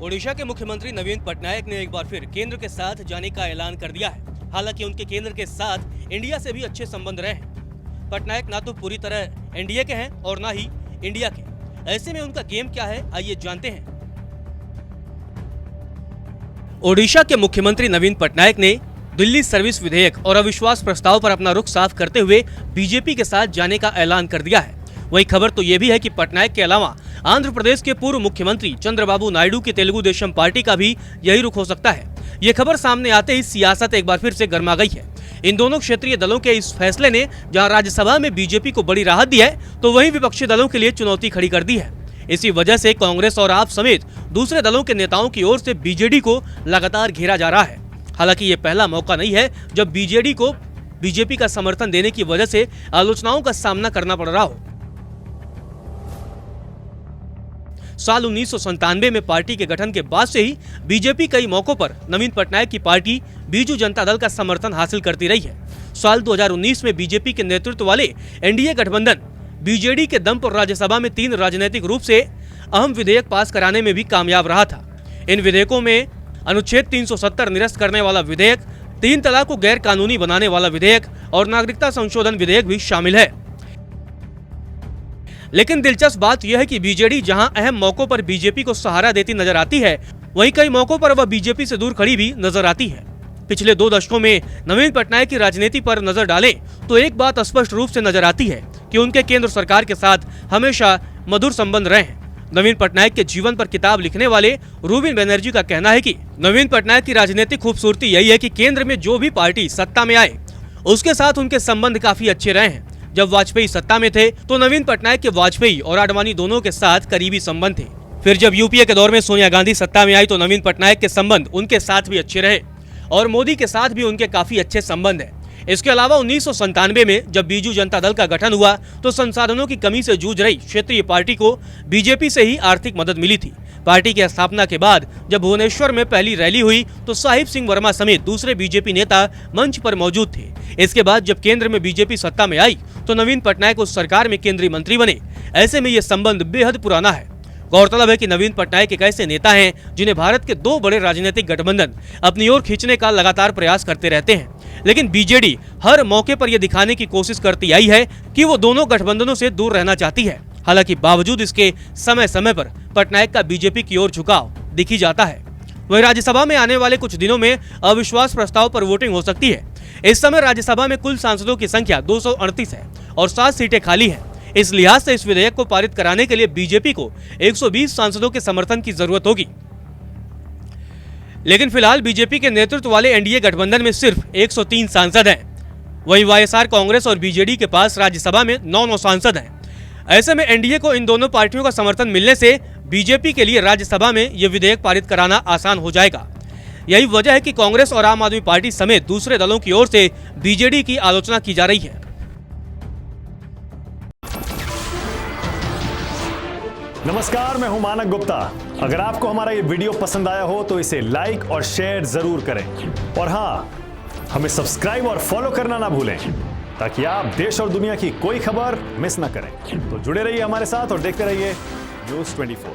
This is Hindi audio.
ओडिशा के मुख्यमंत्री नवीन पटनायक ने एक बार फिर केंद्र के साथ जाने का ऐलान कर दिया है। हालांकि उनके केंद्र के साथ इंडिया से भी अच्छे संबंध रहे हैं। पटनायक ना तो पूरी तरह एनडीए के हैं और ना ही इंडिया के। ऐसे में उनका गेम क्या है, आइए जानते हैं। ओडिशा के मुख्यमंत्री नवीन पटनायक ने दिल्ली सर्विस विधेयक और अविश्वास प्रस्ताव पर अपना रुख साफ करते हुए बीजेपी के साथ जाने का ऐलान कर दिया है। वही खबर तो ये भी है कि पटनायक के अलावा आंध्र प्रदेश के पूर्व मुख्यमंत्री चंद्रबाबू नायडू की तेलुगु देशम पार्टी का भी यही रुख हो सकता है। ये खबर सामने आते ही सियासत एक बार फिर से गर्मा गई है। इन दोनों क्षेत्रीय दलों के इस फैसले ने जहां राज्यसभा में बीजेपी को बड़ी राहत दी है, तो वहीं विपक्षी दलों के लिए चुनौती खड़ी कर दी है। इसी वजह से कांग्रेस और आप समेत दूसरे दलों के नेताओं की ओर से बीजेडी को लगातार घेरा जा रहा है। हालांकि ये पहला मौका नहीं है जब बीजेडी को बीजेपी का समर्थन देने की वजह से आलोचनाओं का सामना करना पड़ रहा हो। साल 1997 में पार्टी के गठन के बाद से ही बीजेपी कई मौकों पर नवीन पटनायक की पार्टी बीजू जनता दल का समर्थन हासिल करती रही है। साल 2019 में बीजेपी के नेतृत्व वाले एनडीए गठबंधन बीजेडी के दम पर राज्यसभा में 3 राजनीतिक रूप से अहम विधेयक पास कराने में भी कामयाब रहा था। इन विधेयकों में अनुच्छेद 370 निरस्त करने वाला विधेयक, 3 तलाक को गैर कानूनी बनाने वाला विधेयक और नागरिकता संशोधन विधेयक भी शामिल है। लेकिन दिलचस्प बात यह है कि बीजेडी जहां अहम मौकों पर बीजेपी को सहारा देती नजर आती है, वहीं कई मौकों पर वह बीजेपी से दूर खड़ी भी नजर आती है। पिछले 2 दशकों में नवीन पटनायक की राजनीति पर नजर डालें तो एक बात स्पष्ट रूप से नजर आती है कि उनके केंद्र सरकार के साथ हमेशा मधुर संबंध रहे हैं। नवीन पटनायक के जीवन पर किताब लिखने वाले रूबिन बनर्जी का कहना है कि नवीन पटनायक की राजनीतिक खूबसूरती यही है कि केंद्र में जो भी पार्टी सत्ता में आए उसके साथ उनके संबंध काफी अच्छे रहे हैं। जब वाजपेयी सत्ता में थे तो नवीन पटनायक के वाजपेयी और आडवाणी दोनों के साथ करीबी संबंध थे। फिर जब यूपीए के दौर में सोनिया गांधी सत्ता में आई तो नवीन पटनायक के संबंध उनके साथ भी अच्छे रहे और मोदी के साथ भी उनके काफी अच्छे संबंध है। इसके अलावा 1997 में जब बीजू जनता दल का गठन हुआ तो संसाधनों की कमी से जूझ रही क्षेत्रीय पार्टी को बीजेपी से ही आर्थिक मदद मिली थी। पार्टी की स्थापना के बाद जब भुवनेश्वर में पहली रैली हुई तो साहिब सिंह वर्मा समेत दूसरे बीजेपी नेता मंच पर मौजूद थे। इसके बाद जब केंद्र में बीजेपी सत्ता में आई तो नवीन पटनायक उस सरकार में केंद्रीय मंत्री बने। ऐसे में ये संबंध बेहद पुराना है। गौरतलब है कि नवीन पटनायक एक ऐसे नेता हैं जिन्हें भारत के 2 बड़े राजनीतिक गठबंधन अपनी ओर खींचने का लगातार प्रयास करते रहते हैं। लेकिन बीजेडी हर मौके पर यह दिखाने की कोशिश करती आई है कि वो दोनों गठबंधनों से दूर रहना चाहती है। हालांकि बावजूद इसके समय समय पर पटनायक का बीजेपी की ओर झुकाव दिखी जाता है। वहीं राज्यसभा में आने वाले कुछ दिनों में अविश्वास प्रस्ताव पर वोटिंग हो सकती है। इस समय राज्यसभा में कुल सांसदों की संख्या 238 है और 7 सीटें खाली हैं। इस लिहाज से इस विधेयक को पारित कराने के लिए बीजेपी को 120 सांसदों के समर्थन की जरूरत होगी। लेकिन फिलहाल बीजेपी के नेतृत्व वाले एनडीए गठबंधन में सिर्फ 103 सांसद हैं। वहीं वाईएसआर, कांग्रेस और बीजेडी के पास राज्यसभा में 9 सांसद हैं। ऐसे में एनडीए को इन दोनों पार्टियों का समर्थन मिलने से बीजेपी के लिए राज्यसभा में यह विधेयक पारित कराना आसान हो जाएगा। यही वजह है कि कांग्रेस और आम आदमी पार्टी समेत दूसरे दलों की ओर से बीजेडी की आलोचना की जा रही है। नमस्कार, मैं हूं मानक गुप्ता। अगर आपको हमारा ये वीडियो पसंद आया हो तो इसे लाइक और शेयर जरूर करें और हाँ, हमें सब्सक्राइब और फॉलो करना ना भूलें ताकि आप देश और दुनिया की कोई खबर मिस ना करें। तो जुड़े रहिए हमारे साथ और देखते रहिए न्यूज़ 24।